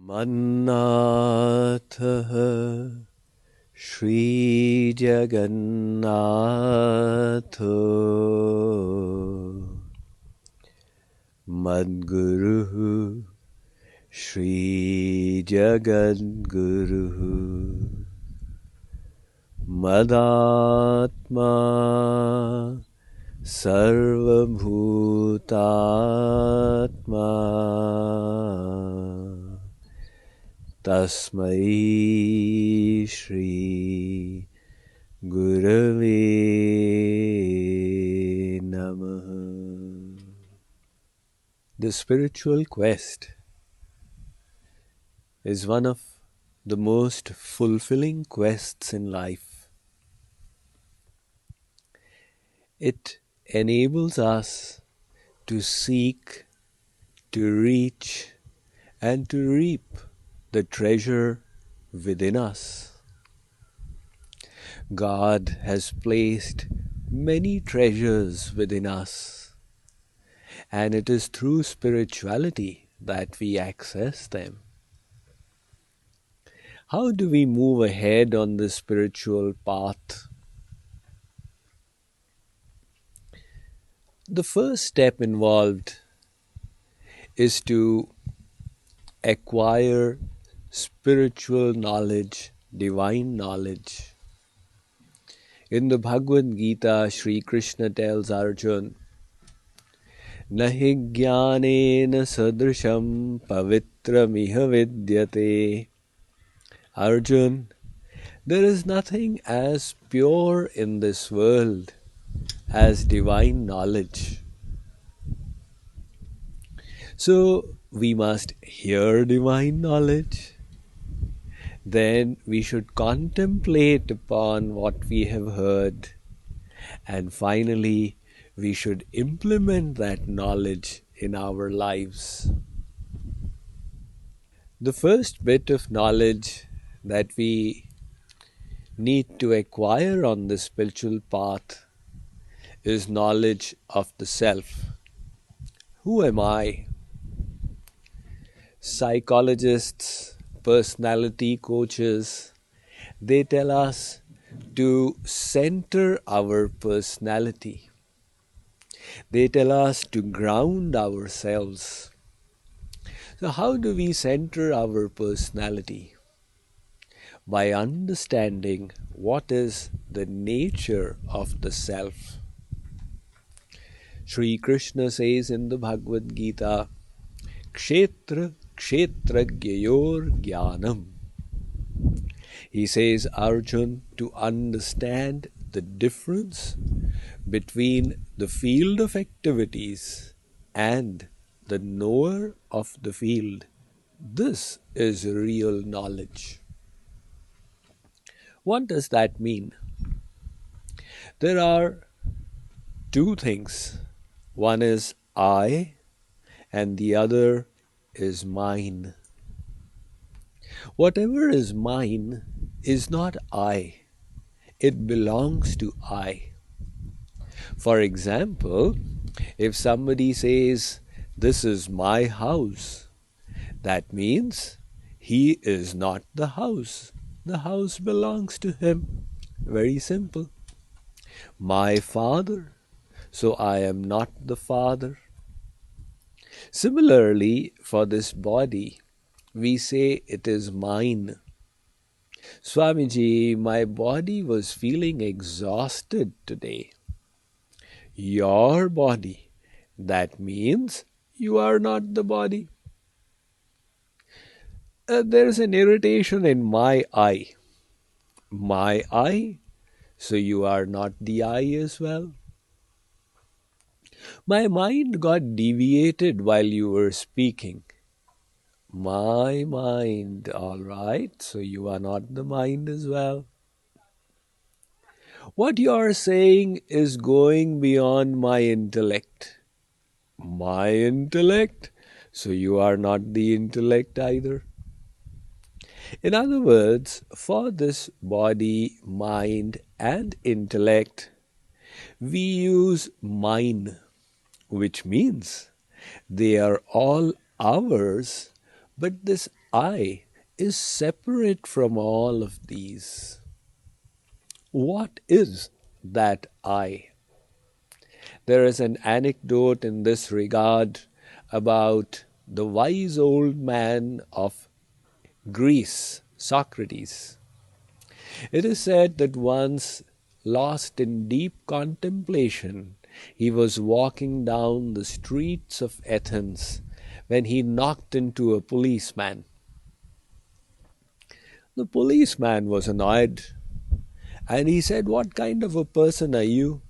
मन्नाथः श्रीजगन्नाथो मद्गुरुः श्रीजगद्गुरुः मदात्मा सर्वभूतात्मा तस्मै श्री गुरवे नमः. The spiritual quest is one of the most fulfilling quests in life. It enables us to seek, to reach, and to reap the treasure within us. God has placed many treasures within us, and it is through spirituality that we access them. How do we move ahead on the spiritual path? The first step involved is to acquire spiritual knowledge, divine knowledge. In the Bhagavad Gita, Sri Krishna tells Arjuna, Nahi jnanena sadrisham pavitram-iha vidyate. Arjuna, there is nothing as pure in this world as divine knowledge. So we must hear divine knowledge. Then we should contemplate upon what we have heard. And finally, we should implement that knowledge in our lives. The first bit of knowledge that we need to acquire on the spiritual path is knowledge of the self. Who am I? Psychologists, personality coaches, they tell us to center our personality. They tell us to ground ourselves. So how do we center our personality? By understanding what is the nature of the self. Sri Krishna says in the Bhagavad Gita, Kshetra kshetragyayor jnanam. He says, Arjuna, to understand the difference between the field of activities and the knower of the field. This is real knowledge. What does that mean? There are two things. One is I and the other is mine. Whatever is mine is not I. It belongs to I. For example, if somebody says, this is my house, that means he is not the house. The house belongs to him. Very simple. My father, so I am not the father. Similarly, for this body, we say it is mine. Swamiji, my body was feeling exhausted today. Your body, that means you are not the body. There is an irritation in my eye. My eye, so you are not the eye as well. My mind got deviated while you were speaking. My mind, all right, so you are not the mind as well. What you are saying is going beyond my intellect. My intellect, so you are not the intellect either. In other words, for this body, mind, and intellect, we use mine, which means they are all ours, but this I is separate from all of these. What is that I? There is an anecdote in this regard about the wise old man of Greece, Socrates. It is said that once, lost in deep contemplation, he was walking down the streets of Athens when he knocked into a policeman. The policeman was annoyed and he said, "What kind of a person are you?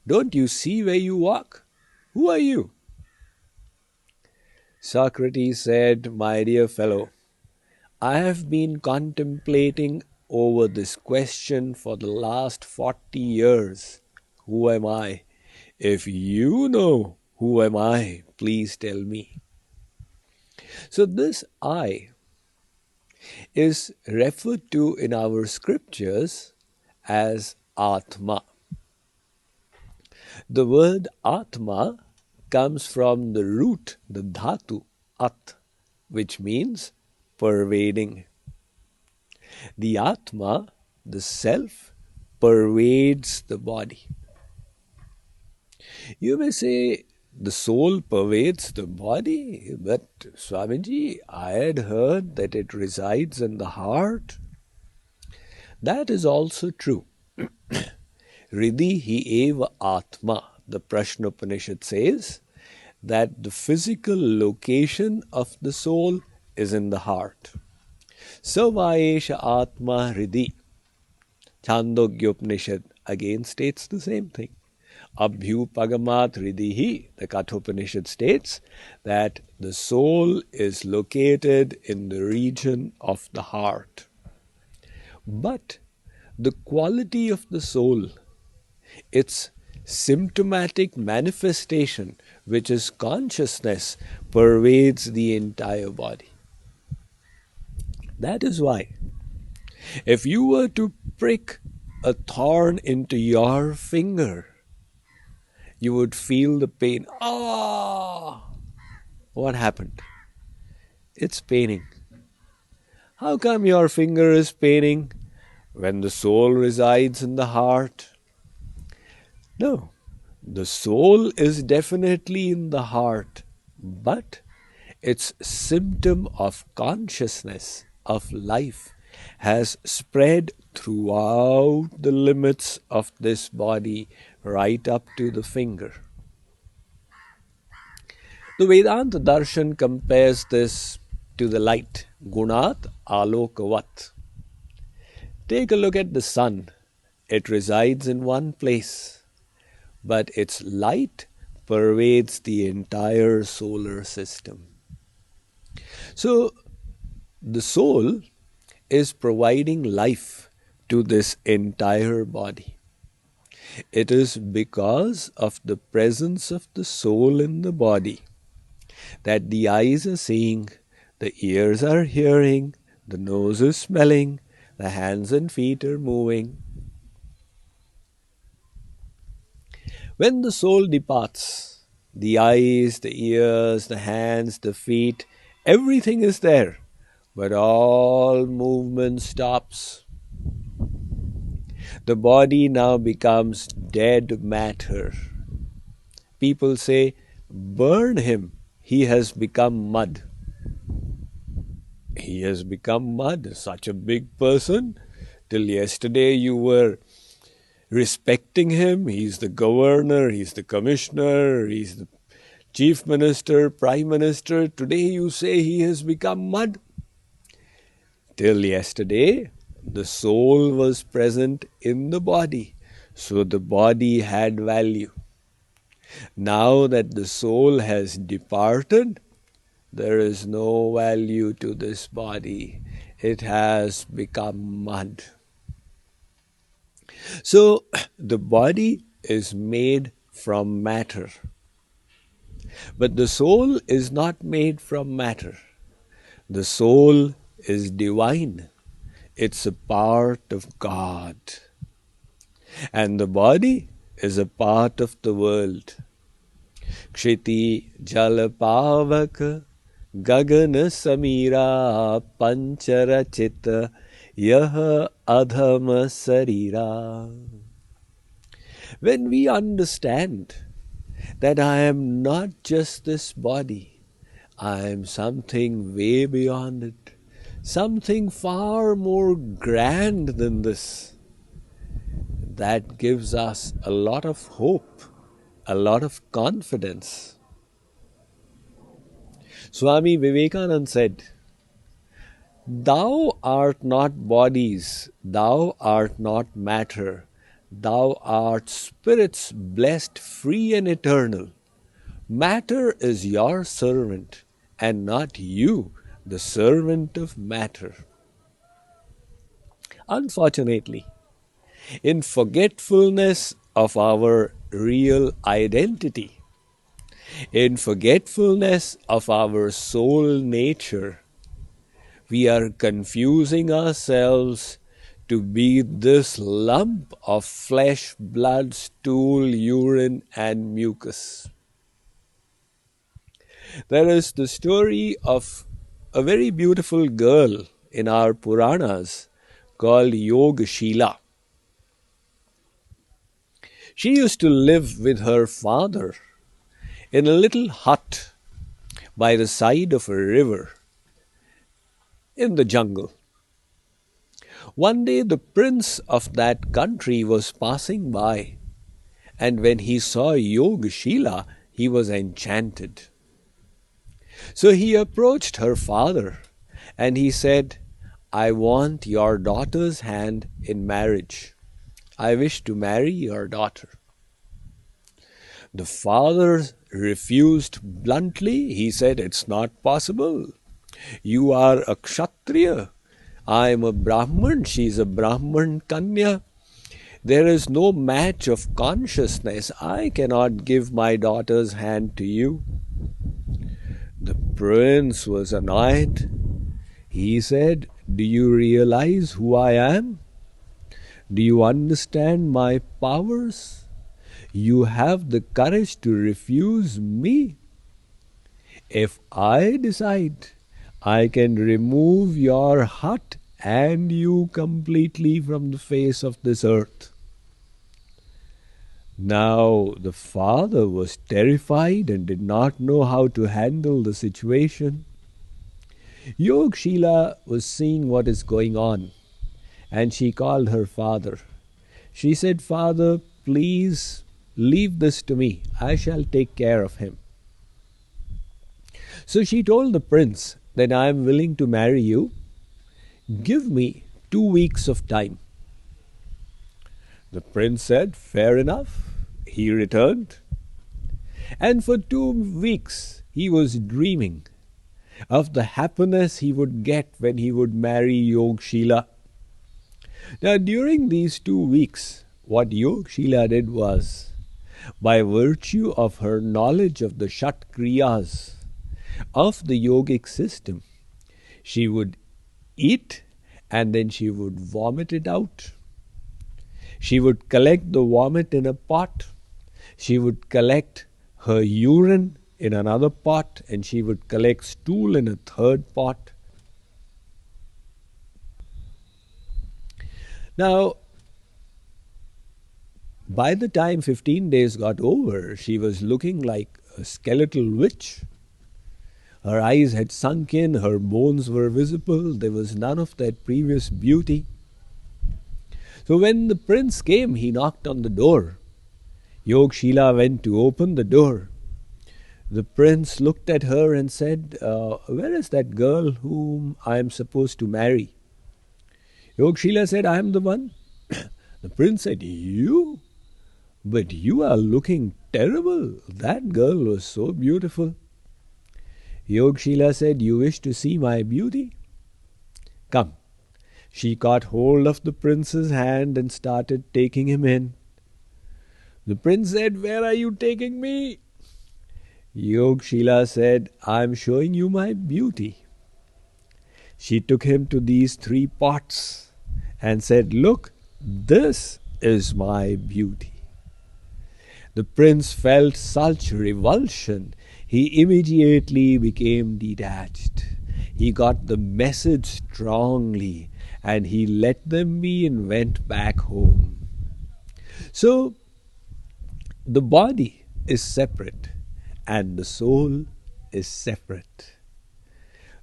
Don't you see where you walk? Who are you?" Socrates said, "My dear fellow, I have been contemplating over this question for the last 40 years. Who am I? If you know who am I, please tell me." So this I is referred to in our scriptures as Atma. The word Atma comes from the root, the dhatu, At, which means pervading. The Atma, the self, pervades the body. You may say the soul pervades the body, but Swamiji, I had heard that it resides in the heart. That is also true. Riddhi hi eva atma, the Prashnopanishad says that the physical location of the soul is in the heart. Savaesha atma riddhi. Chandogyopanishad again states the same thing. Abhyupagamat riddhihi, the Kathopanishad states that the soul is located in the region of the heart. But the quality of the soul, its symptomatic manifestation, which is consciousness, pervades the entire body. That is why, if you were to prick a thorn into your finger, you would feel the pain. Ah! What happened? It's paining. How come your finger is paining when the soul resides in the heart? No, the soul is definitely in the heart, but its symptom of consciousness, of life, has spread throughout the limits of this body right up to the finger. The Vedanta Darshan compares this to the light, gunat alokavat. Take a look at the sun. It resides in one place, but its light pervades the entire solar system. So, the soul is providing life to this entire body. It is because of the presence of the soul in the body that the eyes are seeing, the ears are hearing, the nose is smelling, the hands and feet are moving. When the soul departs, the eyes, the ears, the hands, the feet, everything is there, but all movement stops. The body now becomes dead matter. People say, "Burn him, he has become mud." He has become mud, such a big person. Till yesterday you were respecting him. He's the governor, he's the commissioner, he's the chief minister, prime minister. Today you say he has become mud. Till yesterday, the soul was present in the body, so the body had value. Now that the soul has departed, there is no value to this body. It has become mud. So, the body is made from matter. But the soul is not made from matter. The soul is divine. It's a part of God. And the body is a part of the world. Kshiti jala pavak Gagan samira pancharachita yah adhama sarira. When we understand that I am not just this body, I am something way beyond it, something far more grand than this, that gives us a lot of hope, a lot of confidence. Swami Vivekananda said, "Thou art not bodies, thou art not matter, thou art spirits blessed, free and eternal. Matter is your servant, and not you, the servant of matter." Unfortunately, in forgetfulness of our real identity, in forgetfulness of our soul nature, we are confusing ourselves to be this lump of flesh, blood, stool, urine, and mucus. There is the story of a very beautiful girl in our Puranas called Yogashila. She used to live with her father in a little hut by the side of a river in the jungle. One day the prince of that country was passing by, and when he saw Yogashila, he was enchanted. So he approached her father and he said, "I want your daughter's hand in marriage. I wish to marry your daughter." The father refused bluntly. He said, "It's not possible. You are a Kshatriya. I am a Brahman. She is a Brahman Kanya. There is no match of consciousness. I cannot give my daughter's hand to you." The prince was annoyed. He said, "Do you realize who I am? Do you understand my powers? You have the courage to refuse me. If I decide, I can remove your hut and you completely from the face of this earth." Now the father was terrified and did not know how to handle the situation. Yogashila was seeing what is going on, and she called her father. She said, "Father, please leave this to me. I shall take care of him." So she told the prince that I am willing to marry you. Give me 2 weeks of time. The prince said, "Fair enough." He returned, and for 2 weeks he was dreaming of the happiness he would get when he would marry Yogashila. Now, during these 2 weeks, what Yogashila did was, by virtue of her knowledge of the Shat Kriyas, of the yogic system, she would eat and then she would vomit it out. She would collect the vomit in a pot. She would collect her urine in another pot, and she would collect stool in a third pot. Now, by the time 15 days got over, she was looking like a skeletal witch. Her eyes had sunk in, her bones were visible, there was none of that previous beauty. So when the prince came, he knocked on the door. Yogashila went to open the door. The prince looked at her and said, "Where is that girl whom I am supposed to marry?" Yogashila said, "I am the one." The prince said, "You? But you are looking terrible. That girl was so beautiful." Yogashila said, "You wish to see my beauty? Come." She caught hold of the prince's hand and started taking him in. The prince said, "Where are you taking me?" Yogashila said, "I am showing you my beauty." She took him to these 3 pots and said, "Look, this is my beauty." The prince felt such revulsion. He immediately became detached. He got the message strongly and he let them be and went back home. So the body is separate and the soul is separate.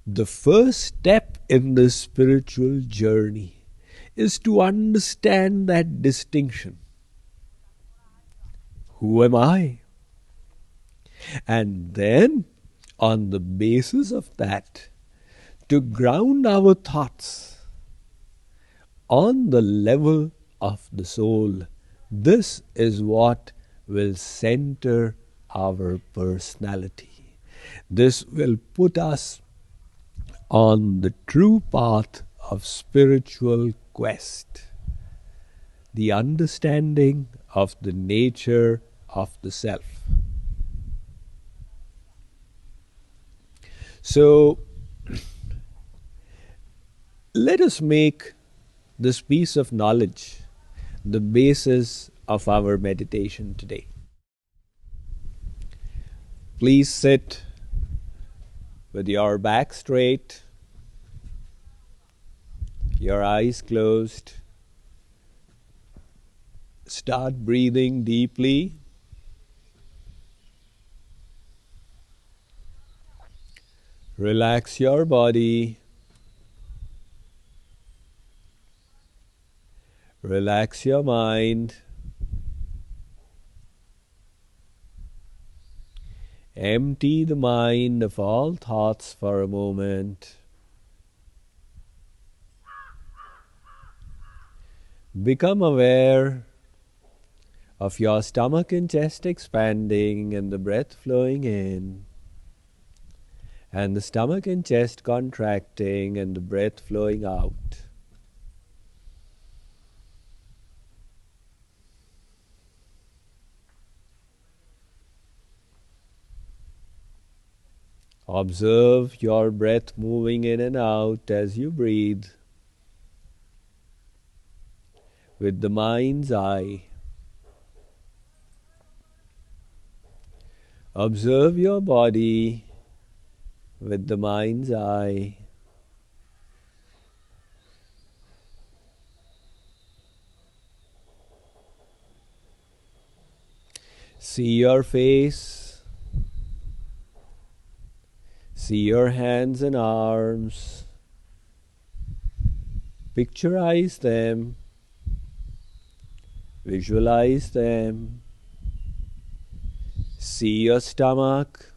The first step in the spiritual journey is to understand that distinction. Who am I? And then, on the basis of that, to ground our thoughts on the level of the soul. This is what will center our personality. This will put us on the true path of spiritual quest, the understanding of the nature of the self. So, let us make this piece of knowledge the basis of our meditation today. Please sit with your back straight, your eyes closed. Start breathing deeply. Relax your body. Relax your mind. Empty the mind of all thoughts for a moment. Become aware of your stomach and chest expanding and the breath flowing in, and the stomach and chest contracting and the breath flowing out. Observe your breath moving in and out as you breathe with the mind's eye. Observe your body with the mind's eye. See your face. See your hands and arms. Picturize them. Visualize them. See your stomach.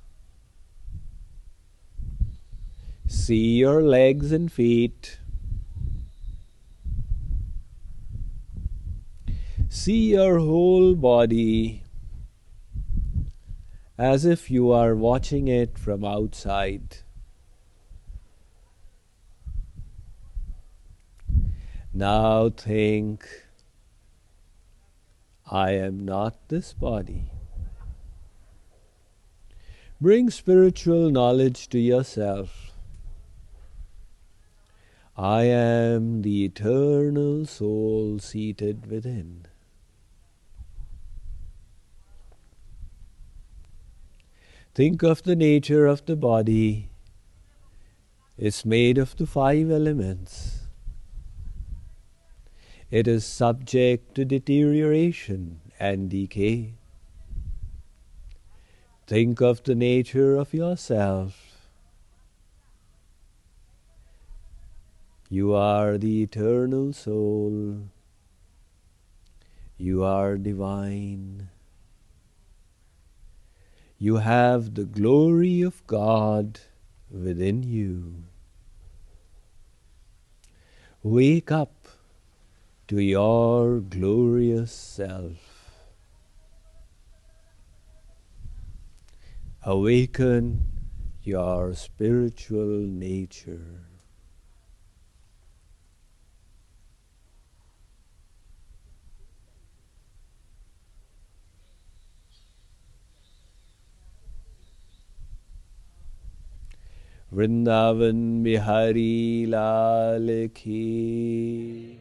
See your legs and feet. See your whole body as if you are watching it from outside. Now think, I am not this body. Bring spiritual knowledge to yourself. I am the eternal soul seated within. Think of the nature of the body. It's made of the 5 elements. It is subject to deterioration and decay. Think of the nature of yourself. You are the eternal soul. You are divine. You have the glory of God within you. Wake up to your glorious self. Awaken your spiritual nature. Vrindavan Bihari Lal Ki